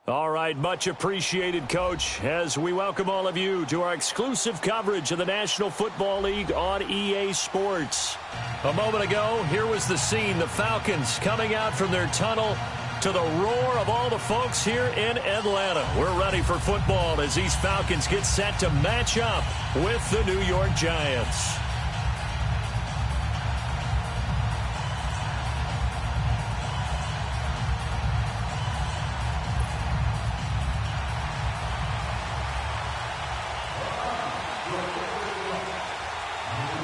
All right, much appreciated, Coach, as we welcome all of you to our exclusive coverage of the National Football League on EA Sports. A moment ago, here was the scene, the Falcons coming out from their tunnel to the roar of all the folks here in Atlanta. We're ready for football as these Falcons get set to match up with the New York Giants.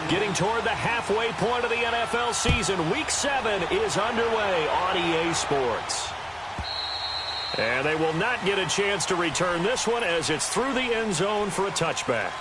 Getting toward the halfway point of the NFL season, Week 7 is underway on EA Sports. And they will not get a chance to return this one as it's through the end zone for a touchback.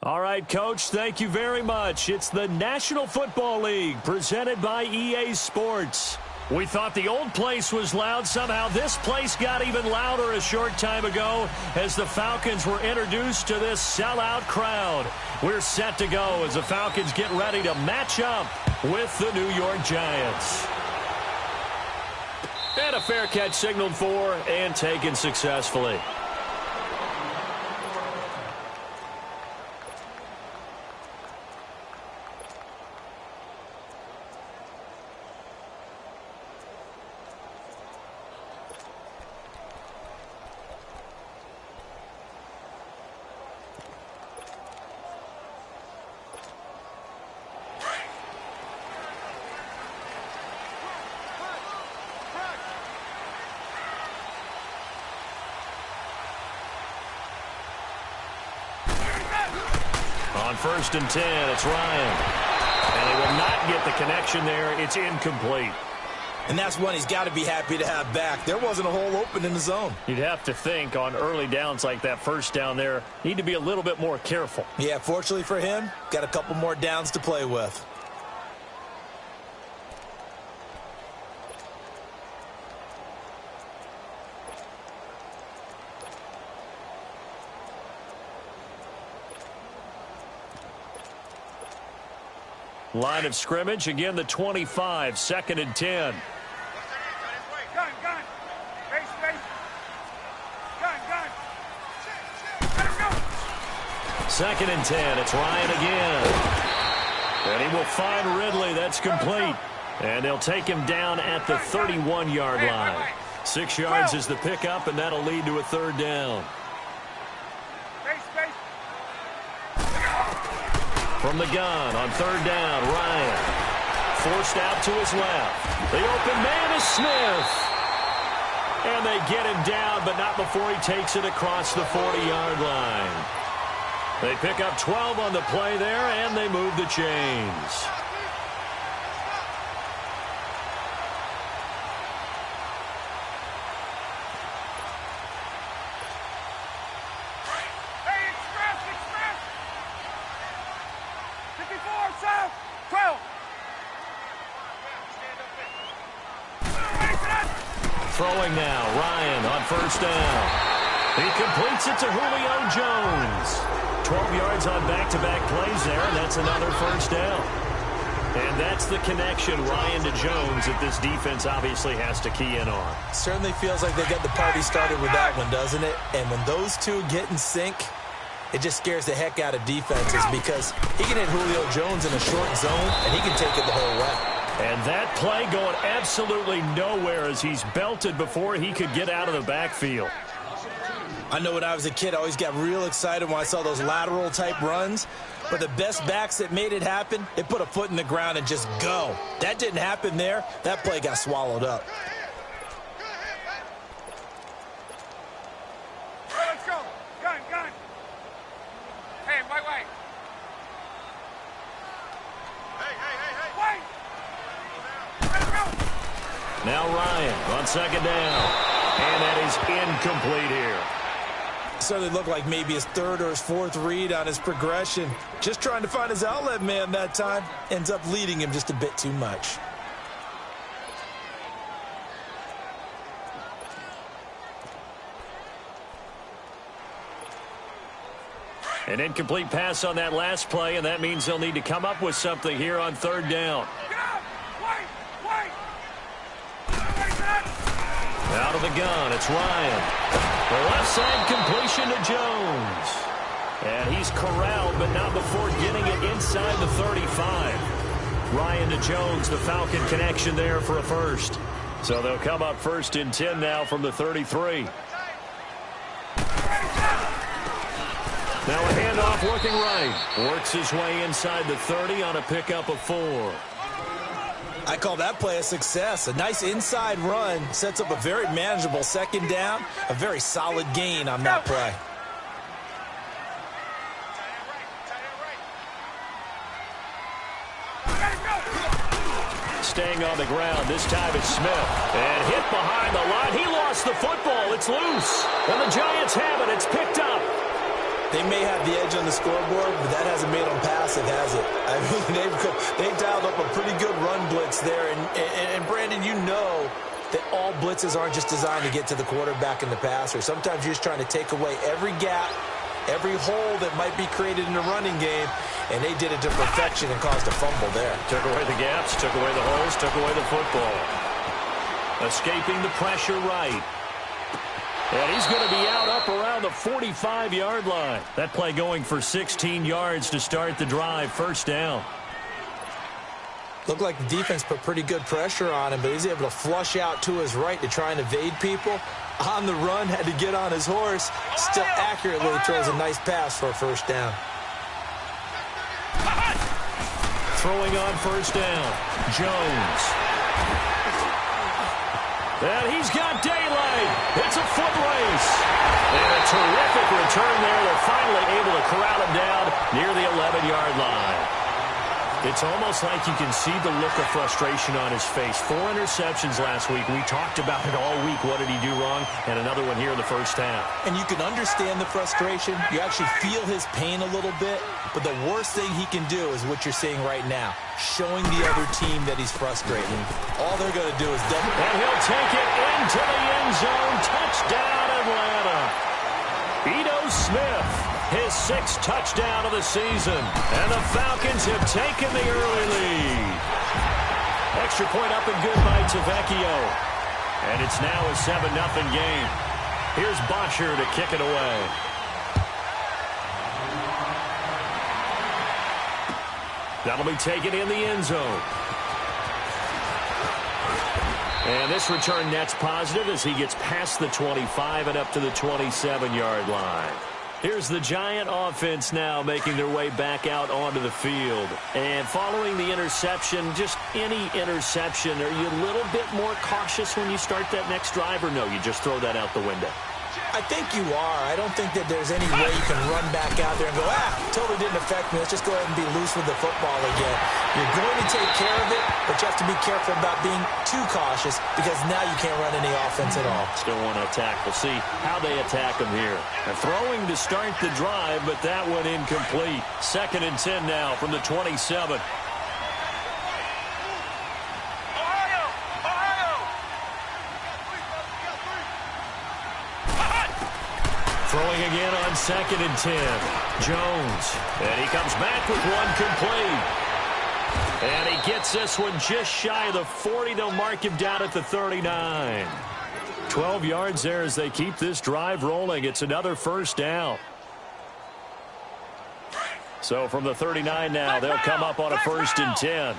All right, Coach, thank you very much. It's the National Football League presented by EA Sports. We thought the old place was loud. Somehow this place got even louder a short time ago as the Falcons were introduced to this sellout crowd. We're set to go as the Falcons get ready to match up with the New York Giants. And a fair catch signaled for and taken successfully. On 1st and 10, it's Ryan. And he will not get the connection there. It's incomplete. And that's one he's got to be happy to have back. There wasn't a hole open in the zone. You'd have to think on early downs like that first down there, need to be a little bit more careful. Yeah, fortunately for him, got a couple more downs to play with. Line of scrimmage, again the 25, 2nd and 10. Second and 10, it's Ryan again. And he will find Ridley, that's complete. And they'll take him down at the 31-yard line. 6 yards is the pickup, and that'll lead to a 3rd down. From the gun on 3rd down, Ryan. Forced out to his left. The open man is Smith. And they get him down, but not before he takes it across the 40-yard line. They pick up 12 on the play there, and they move the chains. Throwing now, Ryan on first down. He completes it to Julio Jones. 12 yards on back-to-back plays there, and that's another first down. And that's the connection, Ryan to Jones, that this defense obviously has to key in on. Certainly feels like they got the party started with that one, doesn't it? And when those two get in sync, it just scares the heck out of defenses because he can hit Julio Jones in a short zone, and he can take it the whole way. And that play going absolutely nowhere as he's belted before he could get out of the backfield. I know when I was a kid, I always got real excited when I saw those lateral-type runs. But the best backs that made it happen, they put a foot in the ground and just go. That didn't happen there. That play got swallowed up. Let's go. Gun. Hey, wait. Hey. Wait. Let's go. Now Ryan on second down. And that is incomplete here. Certainly looked like maybe his third or his fourth read on his progression. Just trying to find his outlet man that time. Ends up leading him just a bit too much. An incomplete pass on that last play, and that means they'll need to come up with something here on third down. Get up. Wait. Out of the gun, it's Ryan. The left side completion to Jones. And he's corralled, but not before getting it inside the 35. Ryan to Jones, the Falcon connection there for a first. So they'll come up first and 10 now from the 33. Now a handoff working right. Works his way inside the 30 on a pickup of 4. I call that play a success. A nice inside run sets up a very manageable second down. A very solid gain on that play. Staying on the ground, this time it's Smith. And hit behind the line. He lost the football. It's loose. And the Giants have it. It's picked up. They may have the edge on the scoreboard, but that hasn't made them passive, has it? I mean, they've dialed up a pretty good run blitz there. And Brandon, you know that all blitzes aren't just designed to get to the quarterback and the passer. Sometimes you're just trying to take away every gap, every hole that might be created in the running game, and they did it to perfection and caused a fumble there. Took away the gaps, took away the holes, took away the football. Escaping the pressure right. And he's going to be out up around the 45-yard line. That play going for 16 yards to start the drive. First down. Looked like the defense put pretty good pressure on him, but he's able to flush out to his right to try and evade people. On the run, had to get on his horse. Still accurately throws a nice pass for a first down. Throwing on first down. Jones. And he's got daylight. It's a foot race. And a terrific return there. They're finally able to corral him down near the 11-yard line. It's almost like you can see the look of frustration on his face. 4 interceptions last week. We talked about it all week. What did he do wrong? And another one here in the first half. And you can understand the frustration. You actually feel his pain a little bit. But the worst thing he can do is what you're seeing right now, showing the other team that he's frustrated. All they're going to do is double. And he'll take it into the end zone. Touchdown, Atlanta. Ito Smith, his 6th touchdown of the season. And the Falcons have taken the early lead. Extra point up and good by Tavecchio. And it's now a 7-0 game. Here's Bosher to kick it away. That'll be taken in the end zone. And this return net's positive as he gets past the 25 and up to the 27-yard line. Here's the Giant offense now making their way back out onto the field. And following the interception, just any interception, are you a little bit more cautious when you start that next drive, or no, you just throw that out the window? I think you are. I don't think that there's any way you can run back out there and go, totally didn't affect me. Let's just go ahead and be loose with the football again. You're going to take care of it, but you have to be careful about being too cautious because now you can't run any offense at all. Still want to attack. We'll see how they attack them here. They're throwing to start the drive, but that one incomplete. 2nd and 10 now from the 27. Throwing again on 2nd and 10. Jones. And he comes back with one complete. And he gets this one just shy of the 40. They'll mark him down at the 39. 12 yards there as they keep this drive rolling. It's another first down. So from the 39 now, they'll come up on a 1st and 10.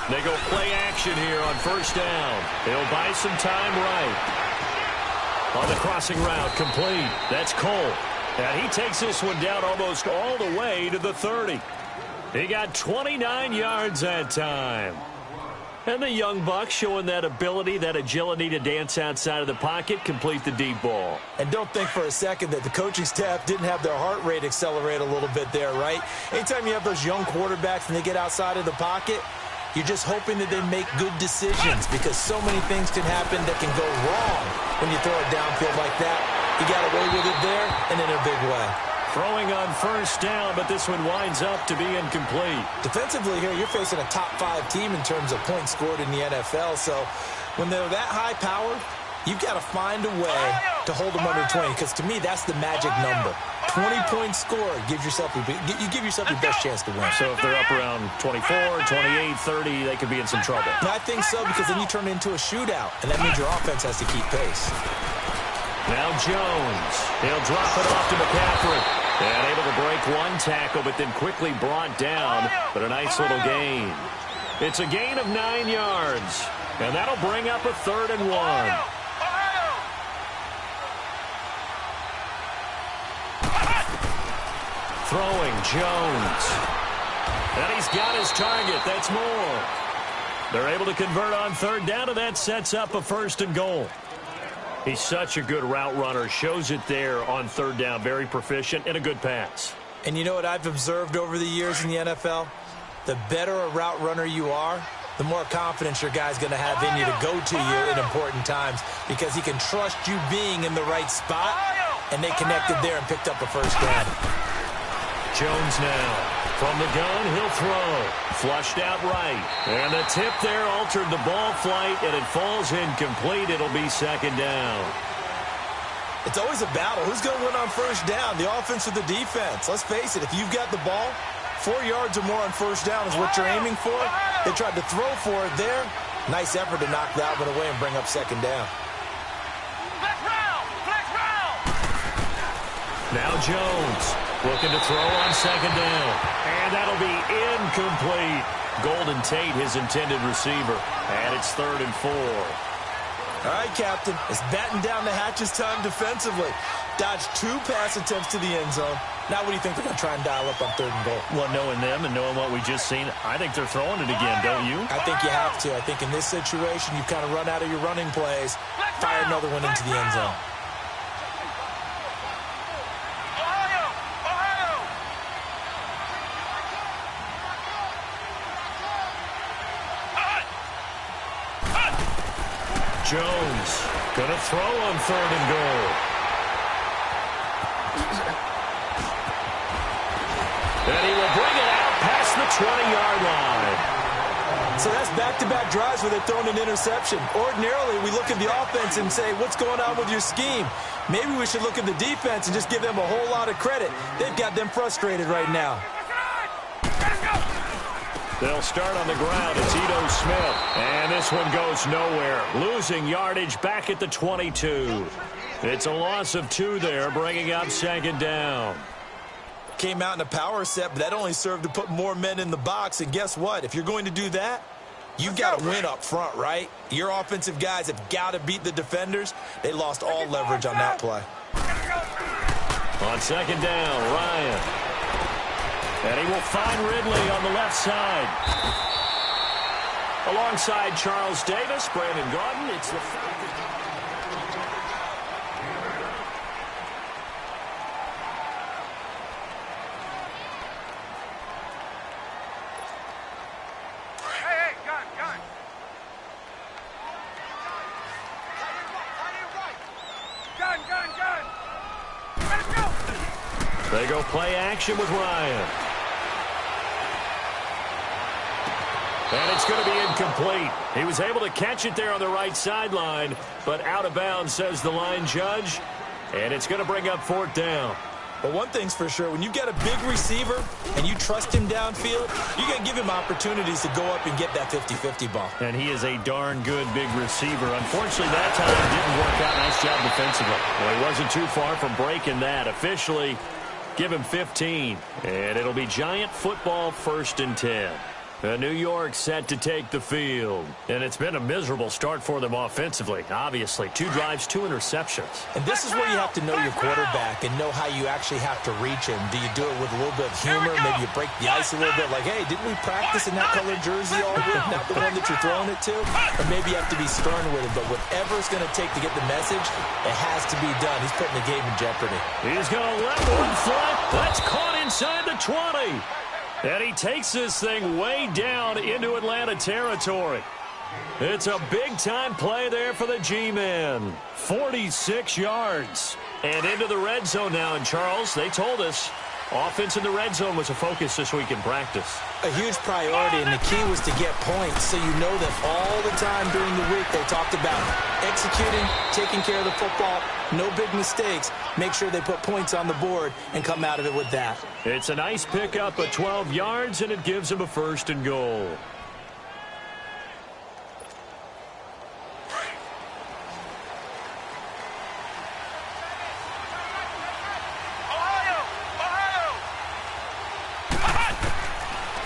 They go play action here on 1st down. They'll buy some time right. On the crossing route, complete. That's Cole. And he takes this one down almost all the way to the 30. He got 29 yards that time. And the young buck showing that ability, that agility to dance outside of the pocket, complete the deep ball. And don't think for a second that the coaching staff didn't have their heart rate accelerate a little bit there, right? Anytime you have those young quarterbacks and they get outside of the pocket, you're just hoping that they make good decisions because so many things can happen that can go wrong when you throw it downfield like that. He got away with it there and in a big way. Throwing on 1st down, but this one winds up to be incomplete. Defensively here, you're facing a top 5 team in terms of points scored in the NFL. So when they're that high-powered, you've got to find a way to hold them under 20 because to me, that's the magic number. 20-point score gives yourself you give yourself your best chance to win. So if they're up around 24, 28, 30, they could be in some trouble. And I think so because then you turn it into a shootout, and that means your offense has to keep pace. Now Jones. He'll drop it off to McCaffrey. And able to break one tackle, but then quickly brought down. But a nice little gain. It's a gain of 9 yards. And that'll bring up a 3rd and 1. Throwing, Jones. And he's got his target. That's more. They're able to convert on 3rd down, and that sets up a 1st and goal. He's such a good route runner. Shows it there on 3rd down. Very proficient and a good pass. And you know what I've observed over the years in the NFL? The better a route runner you are, the more confidence your guy's going to have in you to go to you in important times because he can trust you being in the right spot, and they connected there and picked up a 1st down. Jones now. From the gun, he'll throw. Flushed out right. And the tip there altered the ball flight, and it falls incomplete. It'll be 2nd down. It's always a battle. Who's going to win on 1st down, the offense or the defense? Let's face it, if you've got the ball, 4 yards or more on 1st down is what you're aiming for. They tried to throw for it there. Nice effort to knock that one away and bring up 2nd down. Now Jones. Looking to throw on 2nd down. And that'll be incomplete. Golden Tate, his intended receiver. And it's 3rd and 4. All right, Captain. It's batten down the hatches time defensively. Dodged 2 pass attempts to the end zone. Now what do you think they're going to try and dial up on 3rd and goal? Well, knowing them and knowing what we just seen, I think they're throwing it again, don't you? I think you have to. I think in this situation, you've kind of run out of your running plays. Fire another one into the end zone. Jones going to throw on 3rd and goal. And he will bring it out past the 20-yard line. So that's back-to-back drives where they're throwing an interception. Ordinarily, we look at the offense and say, what's going on with your scheme? Maybe we should look at the defense and just give them a whole lot of credit. They've got them frustrated right now. They'll start on the ground. It's Ito Smith. And this one goes nowhere. Losing yardage back at the 22. It's a loss of 2 there, bringing up 2nd down. Came out in a power set, but that only served to put more men in the box. And guess what? If you're going to do that, you've got to win up front, right? Your offensive guys have got to beat the defenders. They lost all leverage on that play. On 2nd down, Ryan. And he will find Ridley on the left side. Alongside Charles Davis, Brandon Gaudin, it's the Falcons. Hey, gun. Gun. Let's go. They go play action with Ryan. And it's going to be incomplete. He was able to catch it there on the right sideline, but out of bounds, says the line judge. And it's going to bring up 4th down. But one thing's for sure, when you get a big receiver and you trust him downfield, you got to give him opportunities to go up and get that 50-50 ball. And he is a darn good big receiver. Unfortunately, that time it didn't work out. Nice job defensively. Well, he wasn't too far from breaking that. Officially, give him 15. And it'll be Giant football 1st and 10. New York set to take the field. And it's been a miserable start for them offensively. Obviously, 2 drives, 2 interceptions. And this is where you have to know your quarterback and know how you actually have to reach him. Do you do it with a little bit of humor? Maybe you break the ice a little bit like, hey, didn't we practice in that colored jersey all week? Not the one that you're throwing it to? Or maybe you have to be stern with it. But whatever it's going to take to get the message, it has to be done. He's putting the game in jeopardy. He's going to let one fly. That's caught inside the 20. And he takes this thing way down into Atlanta territory. It's a big-time play there for the G-men. 46 yards. And into the red zone now. And, Charles, they told us offense in the red zone was a focus this week in practice. A huge priority, and the key was to get points. So you know that all the time during the week they talked about executing, taking care of the football, no big mistakes. Make sure they put points on the board and come out of it with that. It's a nice pickup of 12 yards, and it gives them a 1st and goal.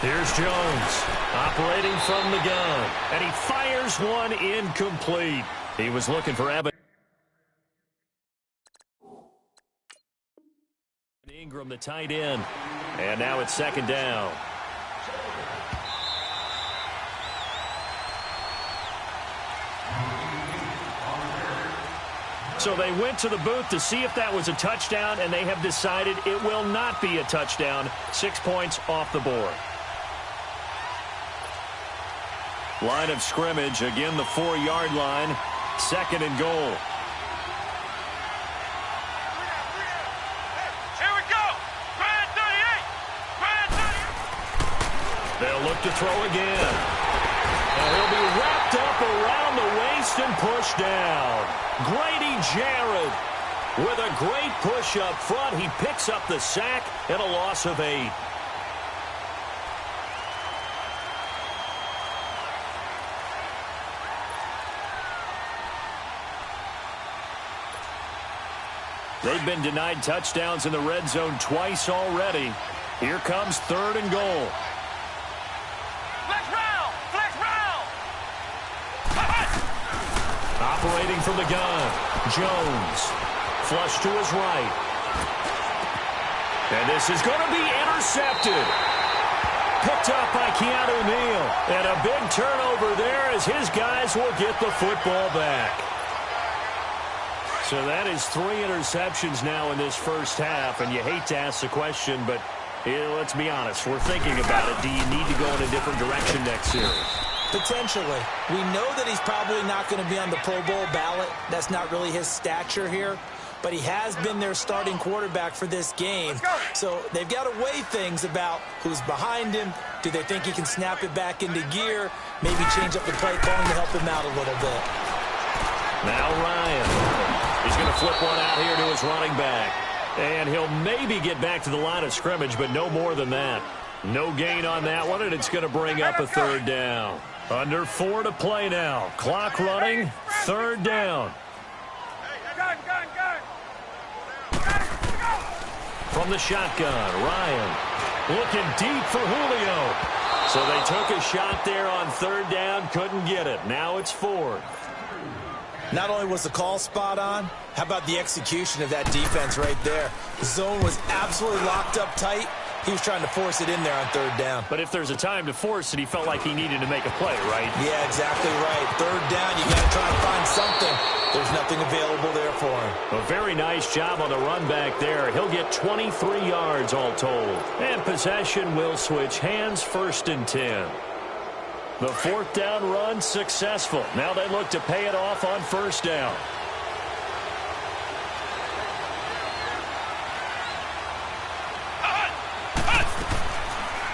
Here's Jones, operating from the gun, and he fires one incomplete. He was looking for Evan Ingram, the tight end, and now it's 2nd down. So they went to the booth to see if that was a touchdown, and they have decided it will not be a touchdown. 6 points off the board. Line of scrimmage, again the 4-yard line, 2nd and goal. Here we go. Brand 38. They'll look to throw again. And he'll be wrapped up around the waist and pushed down. Grady Jarrett with a great push up front. He picks up the sack and a loss of 8. They've been denied touchdowns in the red zone twice already. Here comes 3rd and goal. Flex round. Operating from the gun, Jones. Flush to his right. And this is going to be intercepted. Picked up by Keanu Neal. And a big turnover there as his guys will get the football back. So that is 3 interceptions now in this first half, and you hate to ask the question, but let's be honest. We're thinking about it. Do you need to go in a different direction next series? Potentially. We know that he's probably not going to be on the Pro Bowl ballot. That's not really his stature here. But he has been their starting quarterback for this game. So they've got to weigh things about who's behind him. Do they think he can snap it back into gear? Maybe change up the play calling to help him out a little bit. Now Ryan. He's going to flip one out here to his running back. And he'll maybe get back to the line of scrimmage, but no more than that. No gain on that one, and it's going to bring up a 3rd down. Under 4 to play now. Clock running, 3rd down. Gun. From the shotgun, Ryan looking deep for Julio. So they took a shot there on 3rd down, couldn't get it. Now it's 4th. Not only was the call spot on, how about the execution of that defense right there? The zone was absolutely locked up tight, He was trying to force it in there on third down. But if there's a time to force it, he felt like he needed to make a play, right? Yeah, exactly right. Third down, you got to try and find something. There's nothing available there for him. A very nice job on the run back there. He'll get 23 yards all told. And possession will switch hands, 1st and 10. The 4th down run successful. Now they look to pay it off on 1st down.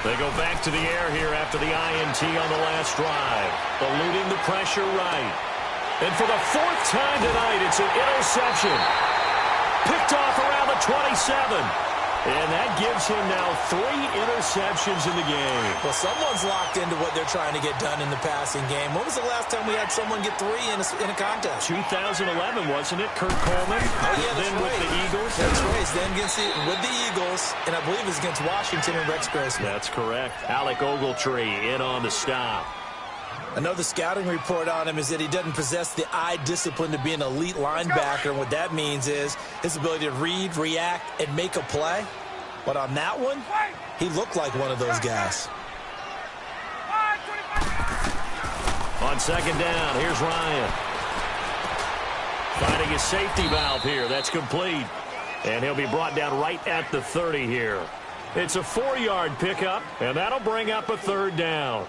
They go back to the air here after the INT on the last drive. Eluding the pressure right. And for the 4th time tonight, it's an interception. Picked off around the 27. And that gives him now 3 interceptions in the game. Well, someone's locked into what they're trying to get done in the passing game. When was the last time we had someone get 3 in a contest? 2011, wasn't it? Kurt Coleman? Oh, yeah, that's then right. with the Eagles. That's right. Then with the Eagles, and I believe it was against Washington and Rex Grossman. That's correct. Alec Ogletree in on the stop. Another scouting report on him is that he doesn't possess the eye discipline to be an elite linebacker. And what that means is his ability to read, react, and make a play. But on that one, he looked like one of those guys. On 2nd down, here's Ryan. Finding his safety valve here. That's complete. And he'll be brought down right at the 30 here. It's a 4-yard pickup, and that'll bring up a 3rd down.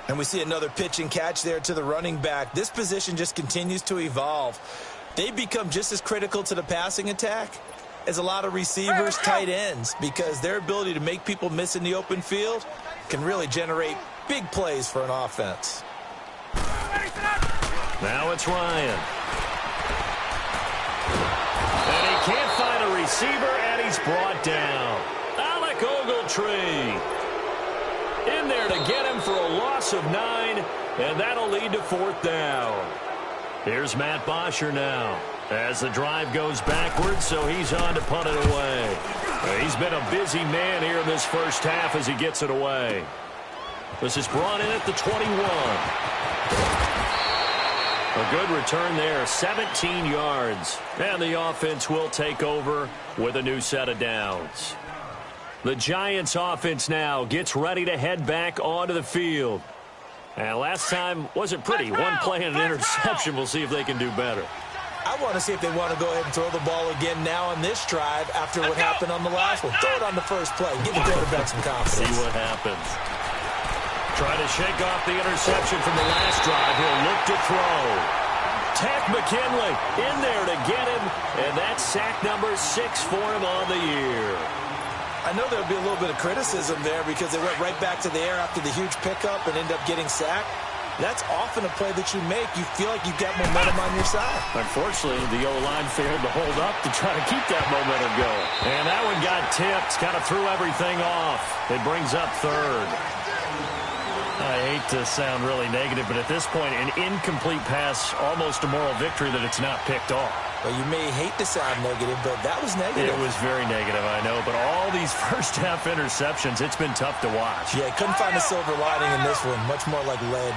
And we see another pitch and catch there to the running back. This position just continues to evolve. They become just as critical to the passing attack as a lot of receivers, tight ends, because their ability to make people miss in the open field can really generate big plays for an offense. Now it's Ryan. And he can't find a receiver, and he's brought down. Alec Ogletree in there to get him for a loss of 9, and that'll lead to 4th down. Here's Matt Bosher now as the drive goes backwards, so he's on to punt it away. He's been a busy man here in this first half as he gets it away. This is brought in at the 21. A good return there, 17 yards. And the offense will take over with a new set of downs. The Giants offense now gets ready to head back onto the field. And last time wasn't pretty. One play and an interception. We'll see if they can do better. I want to see if they want to go ahead and throw the ball again now on this drive after what happened on the last one. Throw it on the first play. Give the quarterback some confidence. See what happens. Trying to shake off the interception from the last drive. He'll look to throw. Takk McKinley in there to get him. And that's sack number 6 for him on the year. I know there'll be a little bit of criticism there because they went right back to the air after the huge pickup and end up getting sacked. That's often a play that you make. You feel like you've got momentum on your side. Unfortunately, the O-line failed to hold up to try to keep that momentum going. And that one got tipped, kind of threw everything off. It brings up 3rd. I hate to sound really negative, but at this point, an incomplete pass, almost a moral victory that it's not picked off. Well, you may hate to sound negative, but that was negative. It was very negative, I know. But all these first-half interceptions, it's been tough to watch. Yeah, couldn't find a silver lining in this one. Much more like lead.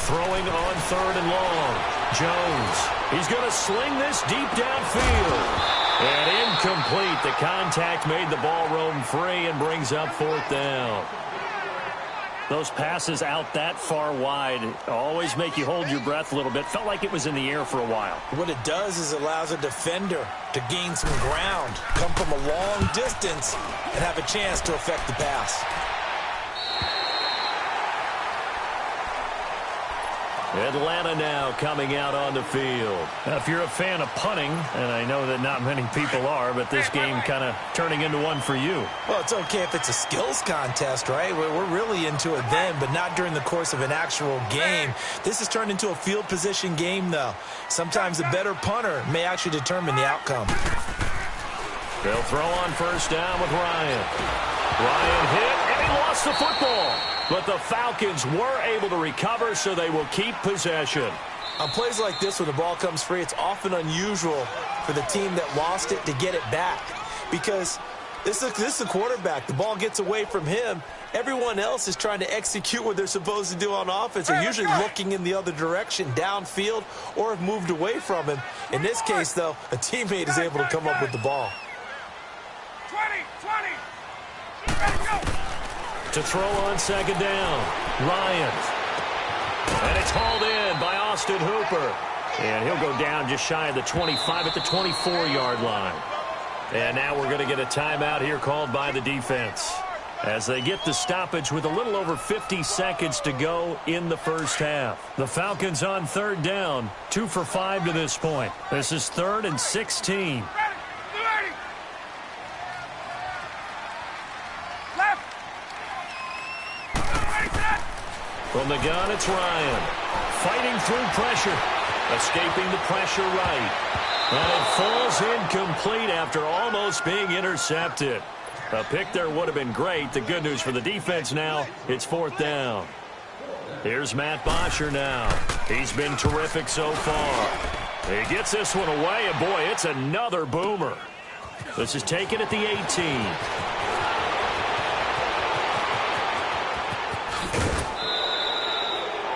Throwing on 3rd and long. Jones. He's going to sling this deep downfield. And incomplete. The contact made the ball roam free and brings up 4th down. Those passes out that far wide always make you hold your breath a little bit. Felt like it was in the air for a while. What it does is it allows a defender to gain some ground, come from a long distance, and have a chance to affect the pass. Atlanta now coming out on the field. Now, if you're a fan of punting, and I know that not many people are, but this game kind of turning into one for you. Well, it's okay if it's a skills contest, right? We're really into it then, but not during the course of an actual game. This has turned into a field position game, though. Sometimes a better punter may actually determine the outcome. They'll throw on 1st down with Ryan. Ryan hit, and he lost the football. But the Falcons were able to recover, so they will keep possession. On plays like this, when the ball comes free, it's often unusual for the team that lost it to get it back. Because this is the quarterback. The ball gets away from him. Everyone else is trying to execute what they're supposed to do on offense. They're usually looking in the other direction, downfield, or have moved away from him. In this case, though, a teammate is able to come up with the ball. 20. Ready, go. To throw on second down, Ryan. And it's hauled in by Austin Hooper. And he'll go down just shy of the 25 at the 24-yard line. And now we're going to get a timeout here called by the defense as they get the stoppage with a little over 50 seconds to go in the first half. The Falcons on third down, 2 for 5 to this point. This is 3rd and 16. Ready. Left. Ready, set. From the gun, it's Ryan. Fighting through pressure. Escaping the pressure right. And it falls incomplete after almost being intercepted. A pick there would have been great. The good news for the defense now, it's 4th down. Here's Matt Bosher now. He's been terrific so far. He gets this one away, and boy, it's another boomer. This is taken at the 18.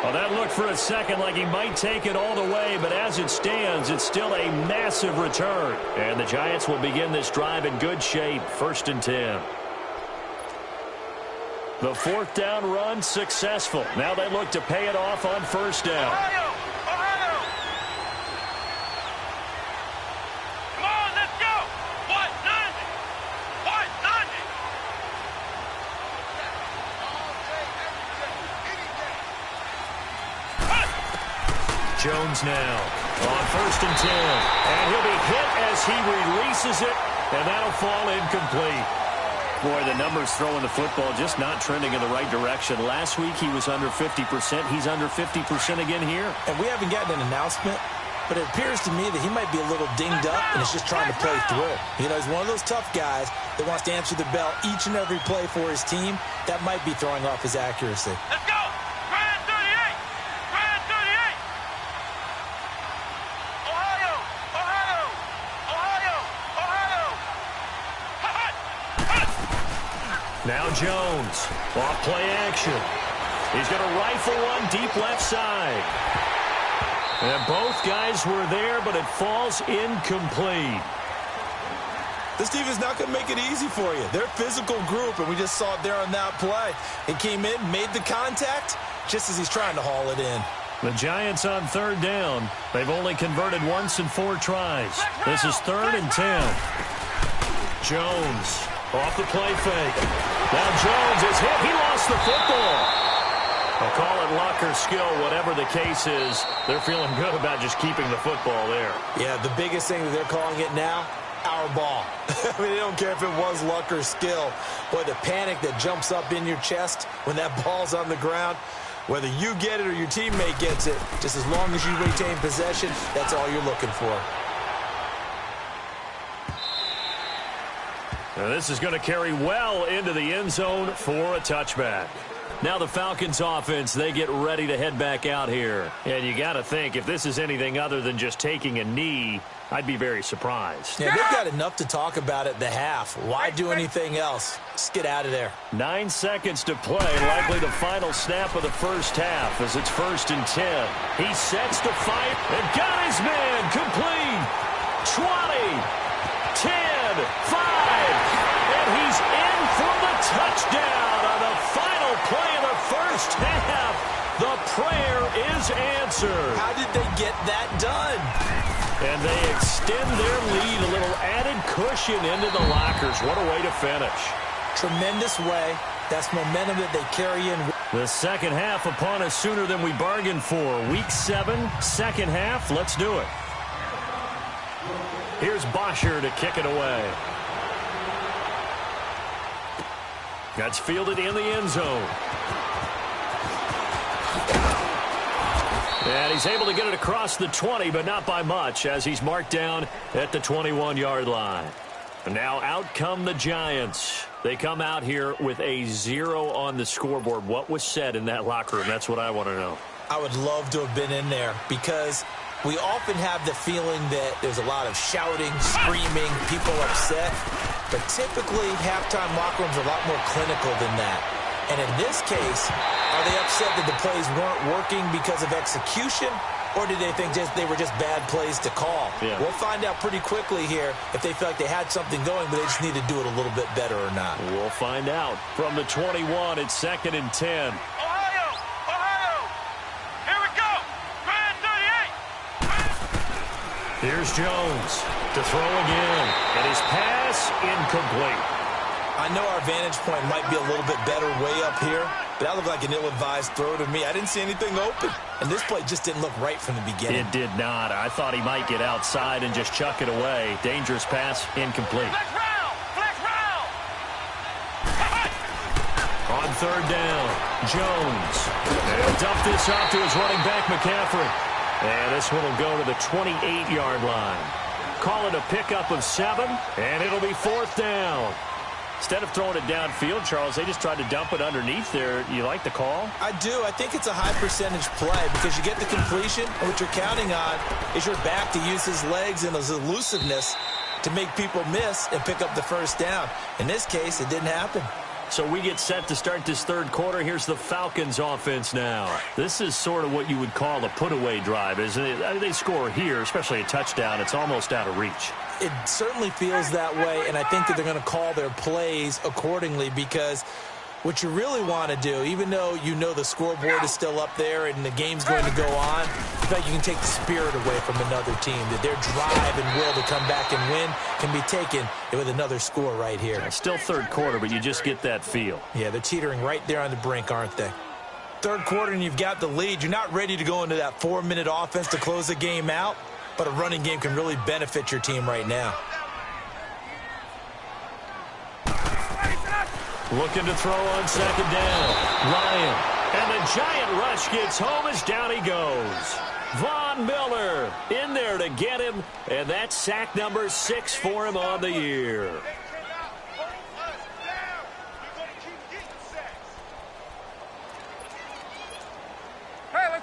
Well, that looked for a second like he might take it all the way, but as it stands, it's still a massive return. And the Giants will begin this drive in good shape, 1st and 10. The 4th down run successful. Now they look to pay it off on 1st down. Ohio. Come on, let's go. What? 90. Jones now on 1st and 10. And he'll be hit as he releases it, and that'll fall incomplete. Boy, the numbers throwing the football just not trending in the right direction. Last week he was under 50%. He's under 50% again here. And we haven't gotten an announcement, but it appears to me that he might be a little dinged up and is just trying to play through. You know, he's one of those tough guys that wants to answer the bell each and every play for his team. That might be throwing off his accuracy. Let's go. Grand 38. Ohio. Now Jones, off play action. He's going to rifle one deep left side. And both guys were there, but it falls incomplete. This defense is not going to make it easy for you. They're a physical group, and we just saw it there on that play. He came in, made the contact, just as he's trying to haul it in. The Giants on 3rd down. They've only converted once in 4 tries. This is 3rd and 10. Jones off the play fake. Now Jones is hit. He lost the football. They'll call it luck or skill, whatever the case is. They're feeling good about just keeping the football there. Yeah, the biggest thing that they're calling it now, our ball. I mean, they don't care if it was luck or skill. Boy, the panic that jumps up in your chest when that ball's on the ground, whether you get it or your teammate gets it, just as long as you retain possession, that's all you're looking for. Now this is going to carry well into the end zone for a touchback. Now the Falcons offense, they get ready to head back out here. And you got to think, if this is anything other than just taking a knee, I'd be very surprised. Yeah, they've got enough to talk about at the half. Why do anything else? Just get out of there. 9 seconds to play, likely the final snap of the first half as it's 1st and 10. He sets to fight and got his man complete. 20, 10, 5, and he's in for the touchdown on the final play of the first half. The prayer is answered. How did they get that done? And they extend their lead, a little added cushion into the lockers. What a way to finish. Tremendous way. That's momentum that they carry in. The second half upon us sooner than we bargained for. Week 7, second half. Let's do it. Here's Bosher to kick it away. That's fielded in the end zone. And he's able to get it across the 20, but not by much, as he's marked down at the 21-yard line. And now out come the Giants. They come out here with a 0 on the scoreboard. What was said in that locker room? That's what I want to know. I would love to have been in there because we often have the feeling that there's a lot of shouting, screaming, people upset. But typically, halftime locker rooms are a lot more clinical than that. And in this case, are they upset that the plays weren't working because of execution? Or did they think they were just bad plays to call? Yeah. We'll find out pretty quickly here if they feel like they had something going, but they just need to do it a little bit better or not. We'll find out. From the 21, it's 2nd and 10. Ohio! Here we go! Grand 38! Here's Jones to throw again. And his pass incomplete. I know our vantage point might be a little bit better way up here, but that looked like an ill-advised throw to me. I didn't see anything open, and this play just didn't look right from the beginning. It did not. I thought he might get outside and just chuck it away. Dangerous pass, incomplete. Flex round! Flex round! On 3rd down, Jones. And dump this off to his running back, McCaffrey. And this one will go to the 28-yard line. Call it a pickup of 7, and it'll be 4th down. Instead of throwing it downfield, Charles, they just tried to dump it underneath there. You like the call? I do. I think it's a high-percentage play because you get the completion, and what you're counting on is your back to use his legs and his elusiveness to make people miss and pick up the 1st down. In this case, it didn't happen. So we get set to start this 3rd quarter. Here's the Falcons offense now. This is sort of what you would call a put-away drive, isn't it? They score here, especially a touchdown. It's almost out of reach. It certainly feels that way, and I think that they're going to call their plays accordingly because what you really want to do, even though you know the scoreboard is still up there and the game's going to go on, I feel like you can take the spirit away from another team, that their drive and will to come back and win can be taken with another score right here. Still 3rd quarter, but you just get that feel. Yeah, they're teetering right there on the brink, aren't they? 3rd quarter and you've got the lead. You're not ready to go into that 4-minute offense to close the game out, but a running game can really benefit your team right now. Looking to throw on 2nd down. Ryan. And the giant rush gets home as down he goes. Von Miller in there to get him. And that's sack number 6 for him on the year.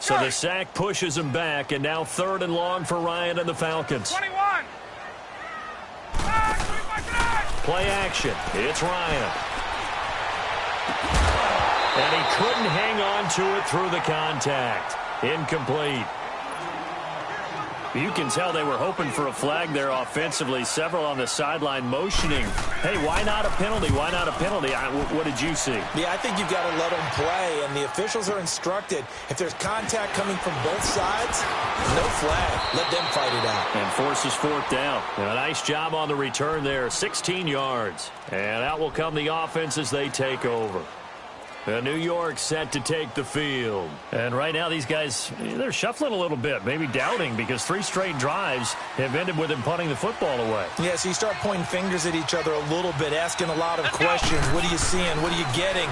So the sack pushes him back, and now 3rd and long for Ryan and the Falcons. 21! Play action. It's Ryan. And he couldn't hang on to it through the contact. Incomplete. You can tell they were hoping for a flag there offensively. Several on the sideline motioning. Hey, why not a penalty? Why not a penalty? What did you see? Yeah, I think you've got to let them play, and the officials are instructed. If there's contact coming from both sides, no flag. Let them fight it out. And forces 4th down. A nice job on the return there. 16 yards. And out will come the offense as they take over. New York set to take the field. And right now these guys, they're shuffling a little bit, maybe doubting, because 3 straight drives have ended with them punting the football away. Yeah, so you start pointing fingers at each other a little bit, asking a lot of questions. What are you seeing? What are you getting?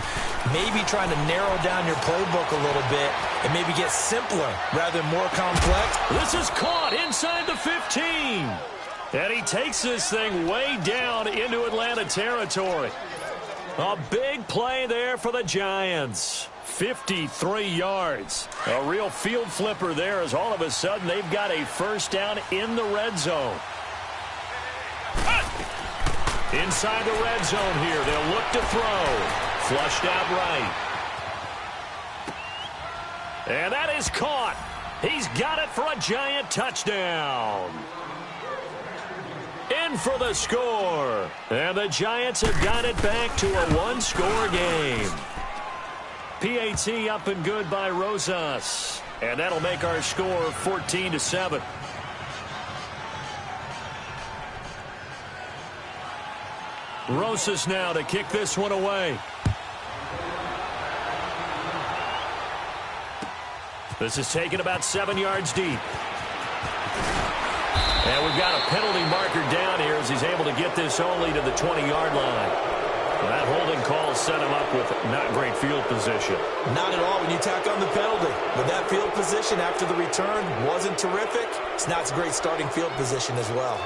Maybe trying to narrow down your playbook a little bit and maybe get simpler rather than more complex. This is caught inside the 15. And he takes this thing way down into Atlanta territory. A big play there for the Giants. 53 yards. A real field flipper there as all of a sudden they've got a 1st down in the red zone. Inside the red zone here. They'll look to throw. Flushed out right. And that is caught. He's got it for a Giant touchdown. In for the score. And the Giants have got it back to a 1-score game. PAT up and good by Rosas. And that'll make our score 14-7. Rosas now to kick this one away. This is taken about 7 yards deep. And we've got a penalty marker down here as he's able to get this only to the 20-yard line. Well, that holding call set him up with not great field position. Not at all when you tack on the penalty. But that field position after the return wasn't terrific. It's not a great starting field position as well.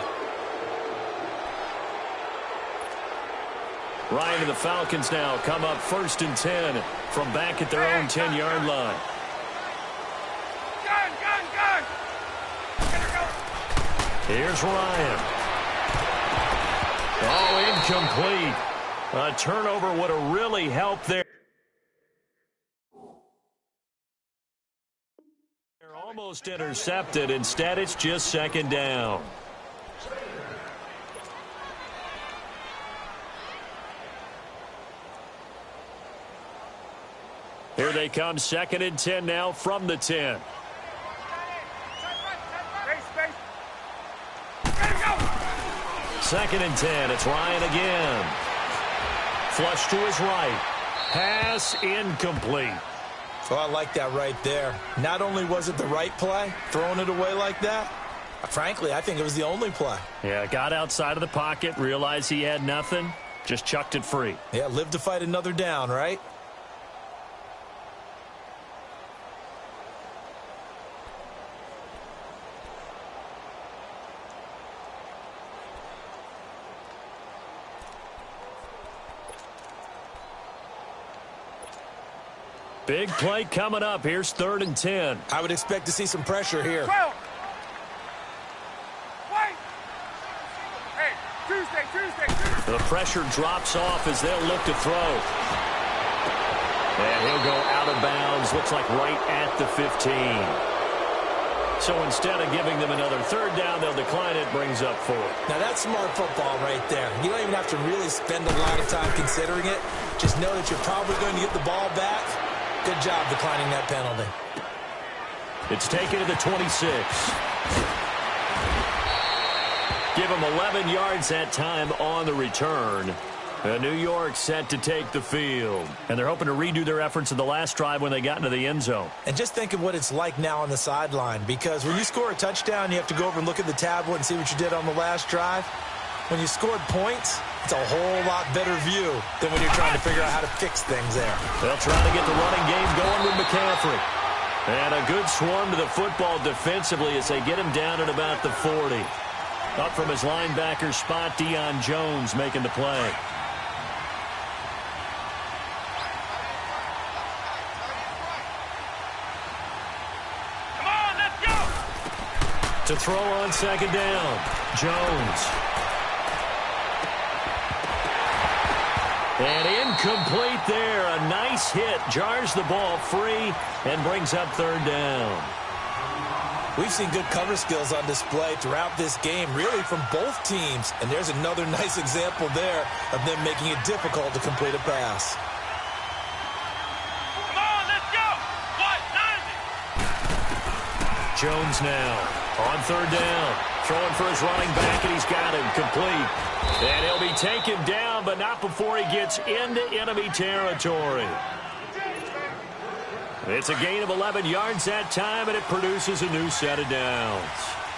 Ryan and the Falcons now come up 1st and 10 from back at their own 10-yard line. Here's Ryan. Oh, incomplete. A turnover would have really helped there. They're almost Almost intercepted. Instead, it's just second down. Here they come, 2nd and 10 now from the 10. Second and 10. It's Ryan again. Flush to his right. Pass incomplete. Oh, I like that right there. Not only was it the right play, throwing it away like that, frankly, I think it was the only play. Yeah, got outside of the pocket, realized he had nothing, just chucked it free. Yeah, live to fight another down, right? Big play coming up. Here's 3rd and 10. I would expect to see some pressure here. The pressure drops off as they'll look to throw. And he'll go out of bounds. Looks like right at the 15. So instead of giving them another 3rd down, they'll decline it. Brings up 4th. Now that's smart football right there. You don't even have to really spend a lot of time considering it. Just know that you're probably going to get the ball back. Good job declining that penalty. It's taken to the 26. Give them 11 yards that time on the return. New York set to take the field. And they're hoping to redo their efforts in the last drive when they got into the end zone. And just think of what it's like now on the sideline. Because when you score a touchdown, you have to go over and look at the tablet and see what you did on the last drive. When you scored points, it's a whole lot better view than when you're trying to figure out how to fix things there. They'll try to get the running game going with McCaffrey. And a good swarm to the football defensively as they get him down at about the 40. Up from his linebacker spot, Deion Jones making the play. Come on, let's go! To throw on 2nd down, Jones. And incomplete there. A nice hit. Jars the ball free and brings up 3rd down. We've seen good cover skills on display throughout this game, really from both teams. And there's another nice example there of them making it difficult to complete a pass. Come on, let's go! What? 90! Jones now on 3rd down. Throwing for his running back, and he's got him complete. And he'll be taken down, but not before he gets into enemy territory. It's a gain of 11 yards that time, and it produces a new set of downs.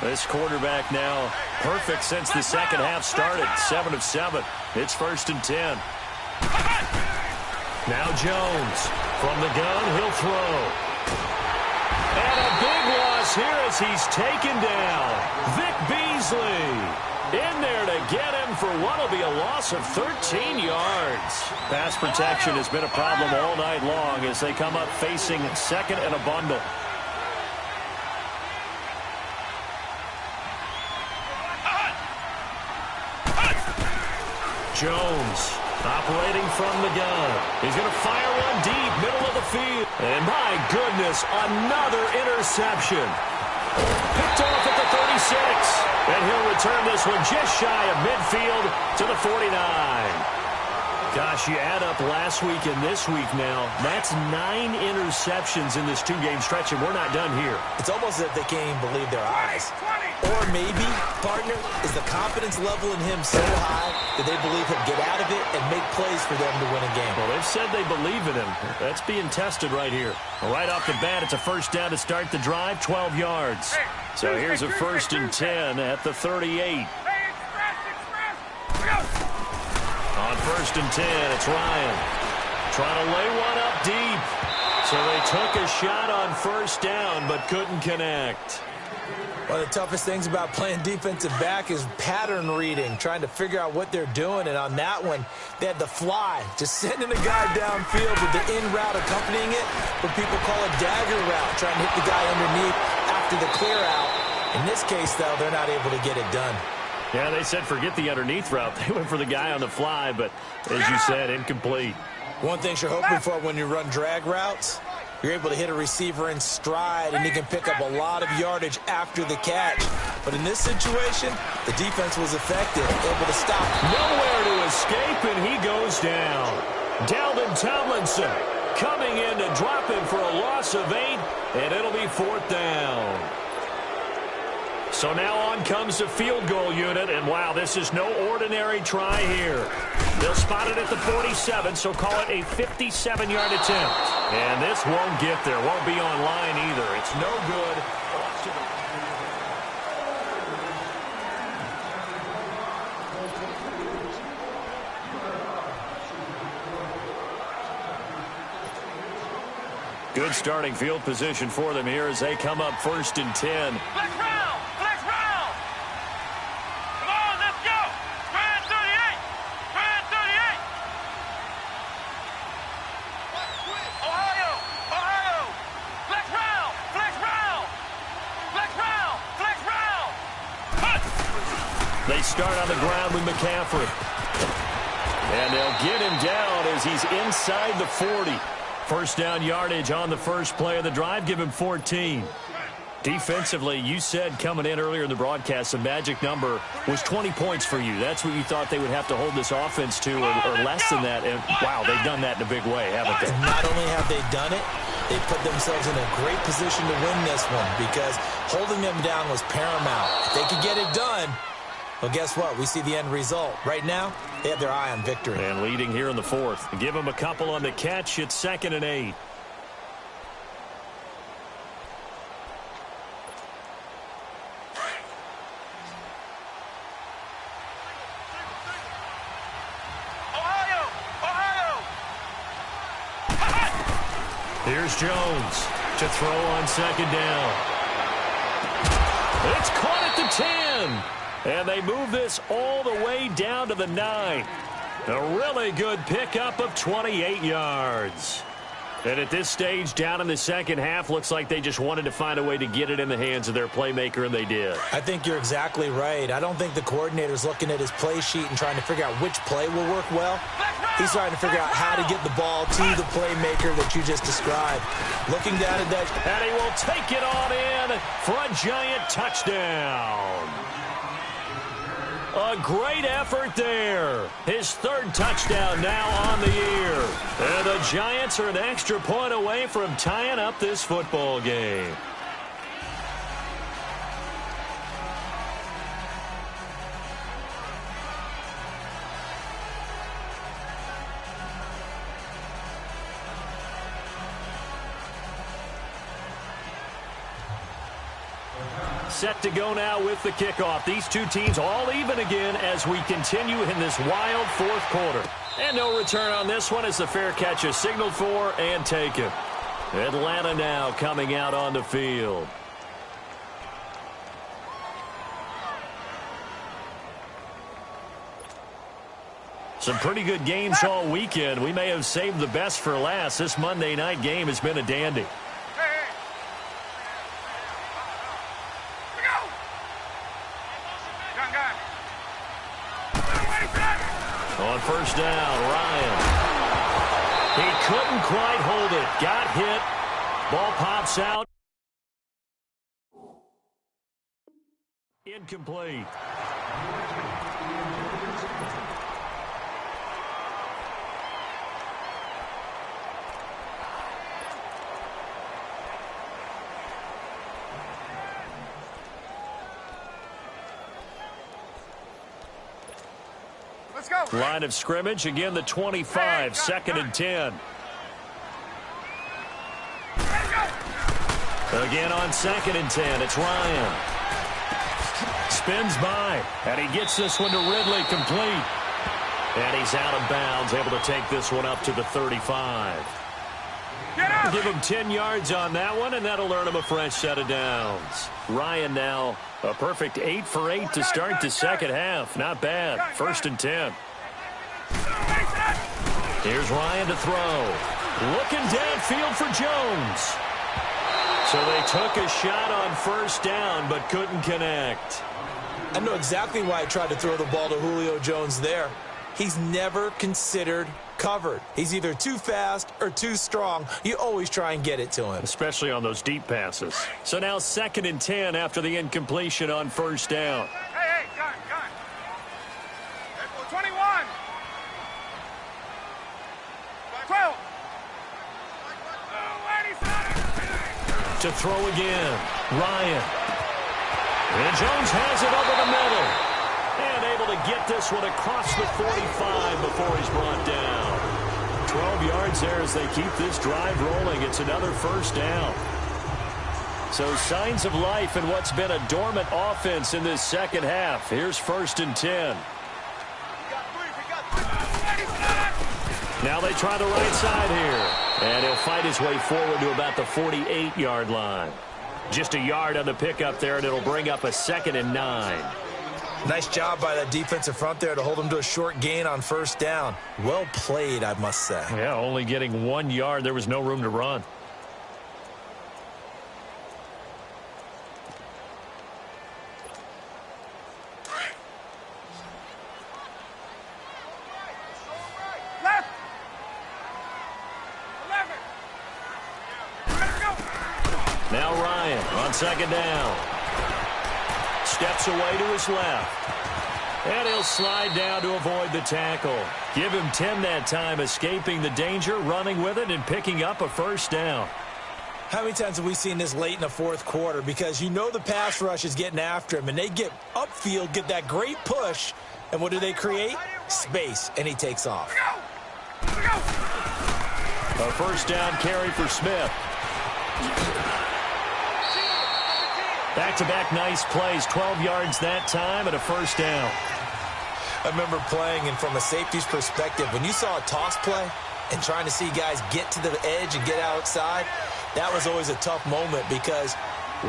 This quarterback now perfect since the second half started. 7 of 7. It's 1st and 10. Now Jones from the gun. He'll throw. And a big loss here as he's taken down. Vic Beasley in there to get him for what will be a loss of 13 yards. Pass protection has been a problem all night long as they come up facing 2nd and a bundle. Jones operating from the gun. He's going to fire one deep, middle of the field. And my goodness, another interception. Picked off at the 36. And he'll return this one just shy of midfield to the 49. Gosh, you add up last week and this week now. That's 9 interceptions in this 2-game stretch, and we're not done here. It's almost as if they can't even believe their eyes. Or maybe, partner, is the confidence level in him so high that they believe he'll get out of it and make plays for them to win a game. Well, they've said they believe in him. That's being tested right here. Right off the bat, it's a 1st down to start the drive, 12 yards. So here's a 1st and 10 at the 38. On 1st and 10, it's Ryan. Trying to lay one up deep. So they took a shot on 1st down, but couldn't connect. One of the toughest things about playing defensive back is pattern reading, trying to figure out what they're doing. And on that one, they had the fly, just sending a guy downfield with the in route accompanying it, what people call a dagger route, trying to hit the guy underneath after the clear out. In this case, though, they're not able to get it done. Yeah, they said forget the underneath route. They went for the guy on the fly, but as you said, incomplete. One thing you're hoping for when you run drag routes You're able to hit a receiver in stride, and he can pick up a lot of yardage after the catch. But in this situation, the defense was effective, able to stop. Nowhere to escape, and he goes down. Dalvin Tomlinson coming in to drop him for a loss of 8, and it'll be 4th down. So now on comes the field goal unit, and wow, this is no ordinary try here. They'll spot it at the 47, so call it a 57-yard attempt. And this won't get there, won't be on line either. It's no good. Good starting field position for them here as they come up 1st and 10. Flex round! Flex round! Come on, let's go! Try 38! Try 38! Ohio! Ohio! Flex round! Flex round! Flex round! Flex round! Cut! They start on the ground with McCaffrey. And they'll get him down as he's inside the 40. First down yardage on the first play of the drive. Give him 14. Defensively, you said coming in earlier in the broadcast, the magic number was 20 points for you. That's what you thought they would have to hold this offense to, or less than that. And, wow, they've done that in a big way, haven't they? Not only have they done it, they put themselves in a great position to win this one because holding them down was paramount. If they could get it done, well, guess what? We see the end result. Right now, they have their eye on victory. And leading here in the 4th. Give them a couple on the catch. It's 2nd and 8. Ohio! Ohio! Here's Jones to throw on 2nd down. It's caught at the 10. And they move this all the way down to the 9. A really good pickup of 28 yards. And at this stage, down in the second half, looks like they just wanted to find a way to get it in the hands of their playmaker, and they did. I think you're exactly right. I don't think the coordinator's looking at his play sheet and trying to figure out which play will work well. He's trying to figure out how to get the ball to the playmaker that you just described. Looking down at that. And he will take it on in for a giant touchdown. A great effort there. His 3rd touchdown now on the year. And the Giants are an extra point away from tying up this football game. Set to go now with the kickoff. These two teams all even again as we continue in this wild 4th quarter. And no return on this one as the fair catch is signaled for and taken. Atlanta now coming out on the field. Some pretty good games all weekend. We may have saved the best for last. This Monday night game has been a dandy. On 1st down, Ryan. He couldn't quite hold it. Got hit. Ball pops out. Incomplete. Line of scrimmage, again the 25, 2nd and 10. Again on 2nd and 10, it's Ryan. Spins by, and he gets this one to Ridley, complete. And he's out of bounds, able to take this one up to the 35. Give him 10 yards on that one, and that'll earn him a fresh set of downs. Ryan now a perfect 8 for 8 to start the second half. Not bad. 1st and 10. Here's Ryan to throw. Looking downfield for Jones. So they took a shot on 1st down, but couldn't connect. I know exactly why I tried to throw the ball to Julio Jones there. He's never considered covered. He's either too fast or too strong. You always try and get it to him. Especially on those deep passes. So now 2nd and 10 after the incompletion on 1st down. Hey, gun. 21. 12. To throw again. Ryan. And Jones has it over the middle. And able to get this one across the 45 before he's brought down. 12 yards there as they keep this drive rolling. It's another 1st down. So signs of life in what's been a dormant offense in this 2nd half. Here's 1st and 10. Now they try the right side here. And he'll fight his way forward to about the 48-yard line. Just a yard on the pickup there, and it'll bring up a 2nd and 9. Nice job by that defensive front there to hold him to a short gain on 1st down. Well played, I must say. Yeah, only getting 1 yard. There was no room to run. Now Ryan on 2nd down. Steps away to his left. And he'll slide down to avoid the tackle. Give him 10 that time, escaping the danger, running with it, and picking up a 1st down. How many times have we seen this late in the 4th quarter? Because you know the pass rush is getting after him, and they get upfield, get that great push, and what do they create? Space, and he takes off. A 1st down carry for Smith. Back-to-back nice plays, 12 yards that time and a 1st down. I remember playing, and from a safety's perspective, when you saw a toss play and trying to see guys get to the edge and get outside, that was always a tough moment because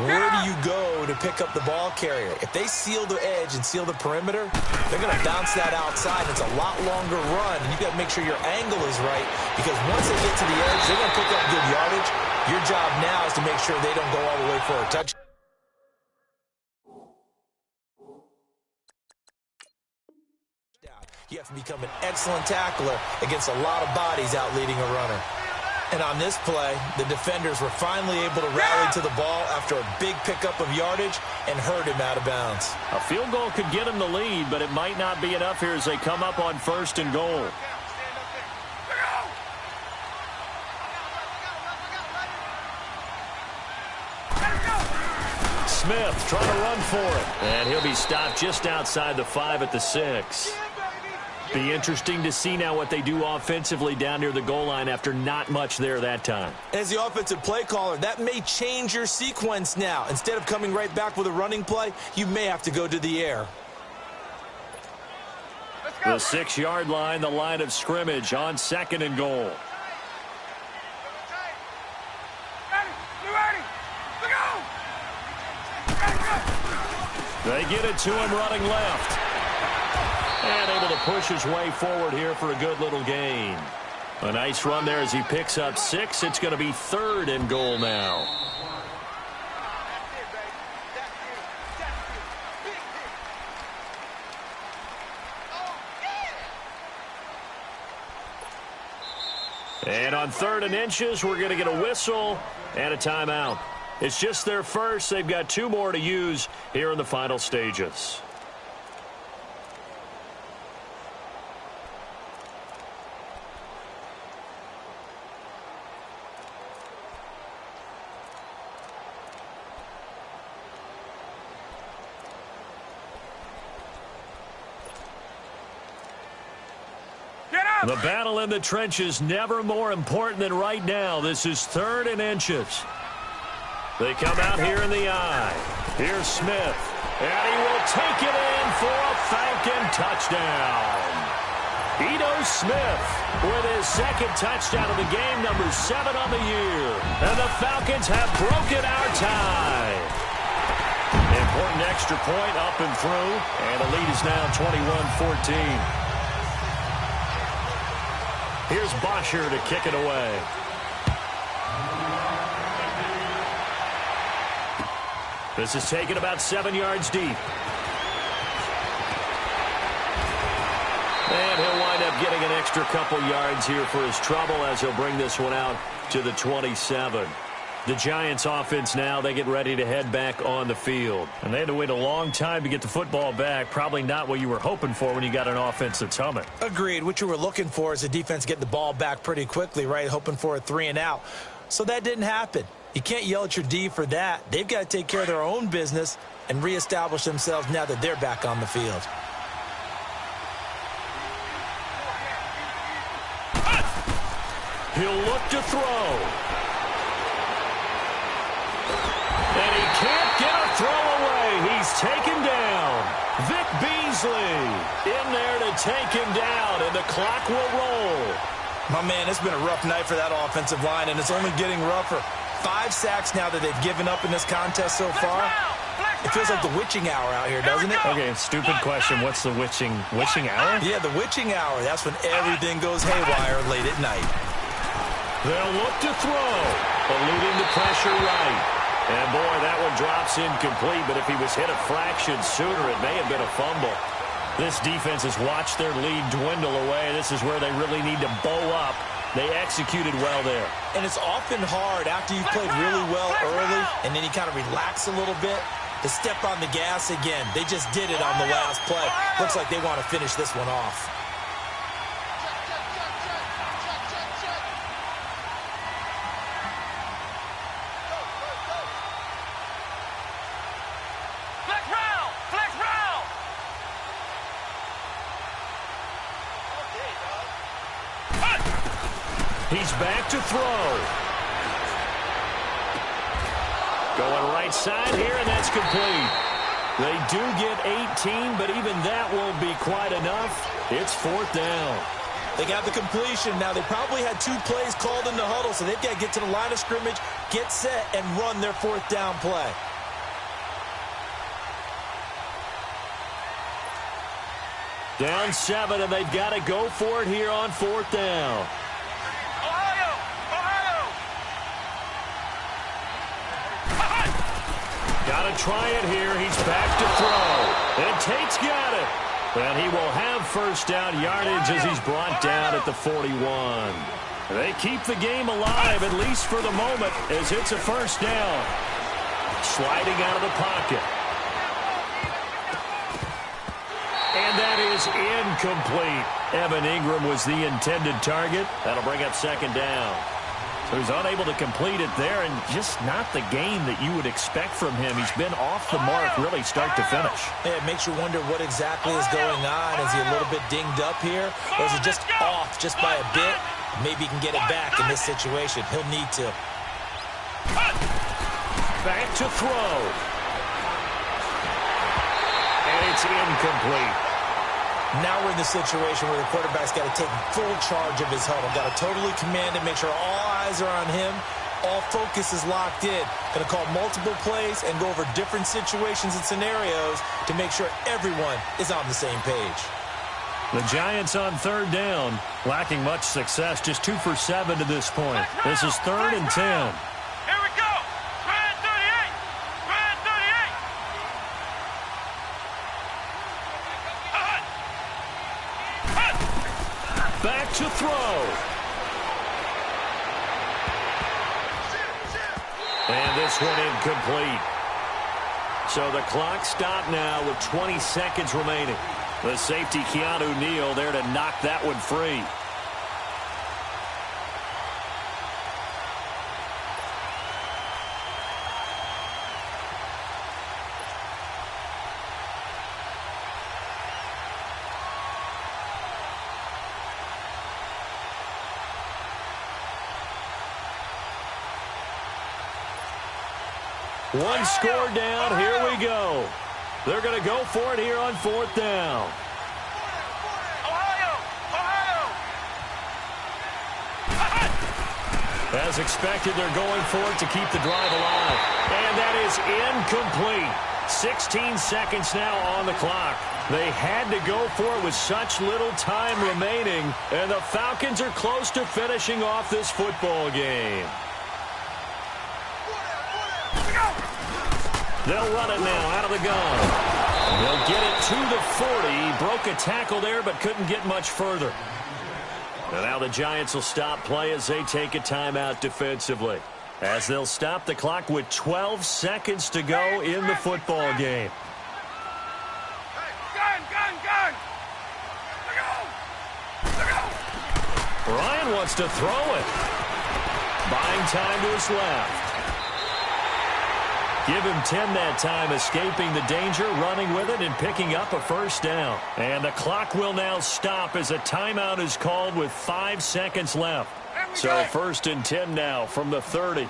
where do you go to pick up the ball carrier? If they seal the edge and seal the perimeter, they're going to bounce that outside. It's a lot longer run, and you've got to make sure your angle is right because once they get to the edge, they're going to pick up good yardage. Your job now is to make sure they don't go all the way for a touchdown. You have to become an excellent tackler against a lot of bodies out leading a runner. And on this play, the defenders were finally able to rally to the ball after a big pickup of yardage and hurt him out of bounds. A field goal could get him the lead, but it might not be enough here as they come up on 1st and goal. Smith trying to run for it. And he'll be stopped just outside the 5 at the 6. Be interesting to see now what they do offensively down near the goal line after not much there that time. As the offensive play caller, that may change your sequence now. Instead of coming right back with a running play, you may have to go to the air. The 6-yard line, the line of scrimmage on 2nd and goal. They get it to him running left. And able to push his way forward here for a good little gain. A nice run there as he picks up 6. It's going to be 3rd and goal now. And on 3rd and inches, we're going to get a whistle and a timeout. It's just their first. They've got 2 more to use here in the final stages. The battle in the trenches never more important than right now. This is 3rd and inches. They come out here in the eye. Here's Smith. And he will take it in for a Falcon touchdown. Ito Smith with his 2nd touchdown of the game, number 7 on the year. And the Falcons have broken our tie. Important extra point up and through. And the lead is now 21-14. Here's Bosher to kick it away. This is taken about 7 yards deep. And he'll wind up getting an extra couple yards here for his trouble as he'll bring this one out to the 27. The Giants offense now, they get ready to head back on the field. And they had to wait a long time to get the football back. Probably not what you were hoping for when you got an offense that's humming. Agreed. What you were looking for is the defense getting the ball back pretty quickly, right? Hoping for a 3-and-out. So that didn't happen. You can't yell at your D for that. They've got to take care of their own business and reestablish themselves now that they're back on the field. He'll look to throw. And he can't get a throw away. He's taken down. Vic Beasley in there to take him down, and the clock will roll. My man, it's been a rough night for that offensive line, and it's only getting rougher. 5 sacks now that they've given up in this contest so far. It feels like the witching hour out here, doesn't it? Okay, stupid question. What's the witching hour? Yeah, the witching hour. That's when everything goes haywire late at night. They'll look to throw, eluding the pressure right. And, boy, that one drops incomplete, but if he was hit a fraction sooner, it may have been a fumble. This defense has watched their lead dwindle away. This is where they really need to bow up. They executed well there. And it's often hard after you've played really well early and then you kind of relax a little bit to step on the gas again. They just did it on the last play. Looks like they want to finish this one off. He's back to throw. Going right side here, and that's complete. They do get 18, but even that won't be quite enough. It's 4th down. They got the completion. Now, they probably had 2 plays called in the huddle, so they've got to get to the line of scrimmage, get set, and run their 4th down play. Down 7, and they've got to go for it here on 4th down. Got to try it here. He's back to throw. And Tate's got it. And he will have 1st down yardage as he's brought down at the 41. They keep the game alive, at least for the moment, as it's a 1st down. Sliding out of the pocket. And that is incomplete. Evan Ingram was the intended target. That'll bring up 2nd down. So he's unable to complete it there, and just not the game that you would expect from him. He's been off the mark really start to finish. Yeah, it makes you wonder what exactly is going on. Is he a little bit dinged up here, or is he just off just by a bit? Maybe he can get it back in this situation. He'll need to. Back to throw. And it's incomplete. Now we're in the situation where the quarterback's got to take full charge of his huddle. Got to totally command it, make sure all eyes are on him. All focus is locked in. Going to call multiple plays and go over different situations and scenarios to make sure everyone is on the same page. The Giants on 3rd down, lacking much success, just 2 for 7 to this point. This is 3rd and 10. Here we go. Grand 38. Grand 38. Back to throw. And this one incomplete. So the clock stopped now with 20 seconds remaining. The safety, Keanu Neal, there to knock that one free. One score down. Here we go. They're going to go for it here on 4th down. As expected, they're going for it to keep the drive alive. And that is incomplete. 16 seconds now on the clock. They had to go for it with such little time remaining. And the Falcons are close to finishing off this football game. They'll run it now out of the gun. They'll get it to the 40. He broke a tackle there, but couldn't get much further. And now the Giants will stop play as they take a timeout defensively, as they'll stop the clock with 12 seconds to go in the football game. Gun! Ryan wants to throw it. Buying time to his left. Give him 10 that time, escaping the danger, running with it, and picking up a first down. And the clock will now stop as a timeout is called with 5 seconds left. So 1st and 10 now from the 30.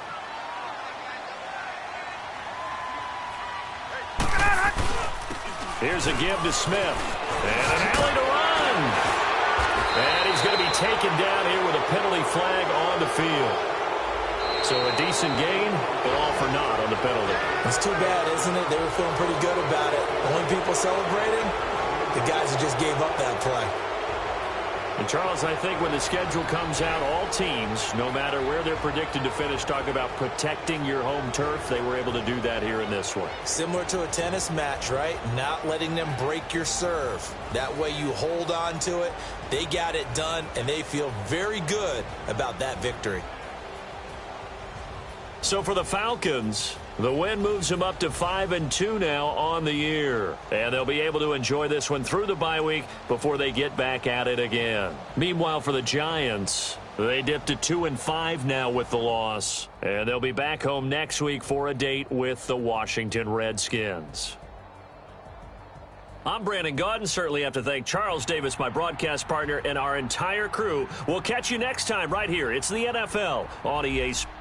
Here's a give to Smith. And an alley to run. And he's going to be taken down here with a penalty flag on the field. So a decent gain, but all for naught on the penalty. It's too bad, isn't it? They were feeling pretty good about it. Only people celebrating, the guys who just gave up that play. And Charles, I think when the schedule comes out, all teams, no matter where they're predicted to finish, talk about protecting your home turf. They were able to do that here in this one. Similar to a tennis match, right? Not letting them break your serve. That way you hold on to it. They got it done, and they feel very good about that victory. So for the Falcons, the win moves them up to 5-2 now on the year. And they'll be able to enjoy this one through the bye week before they get back at it again. Meanwhile, for the Giants, they dipped to 2-5 now with the loss. And they'll be back home next week for a date with the Washington Redskins. I'm Brandon Gaudin. Certainly have to thank Charles Davis, my broadcast partner, and our entire crew. We'll catch you next time right here. It's the NFL on EA Sports.